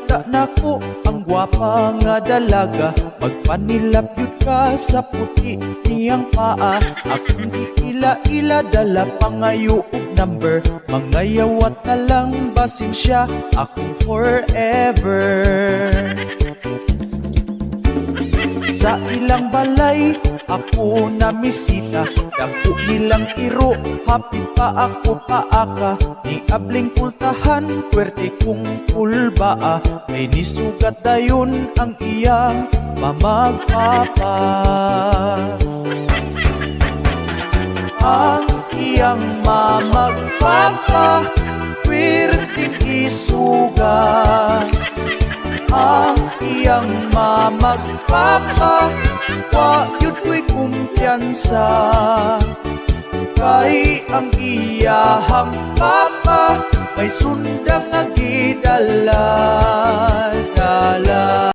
makita nako ang gwapa nga dalaga, magpanilap yun ka sa puti niyang paa. Akong di ila-ila dala pangayo og number, mangayawat na lang basin siya akong forever. Sa ilang balay ako na misita, dako nilang iro, hapit pa ako paaka. Ni abling pultahan, puwerte kong pulbaa, may nisugat dayon ang iyang mamagpapa. Ang iyang mamagpapa, puwerteng isugat. Ang iyang mamagpapa, wa yun ko'y kumpiyansa. Kay ang iyahang papa, may sundang agidala.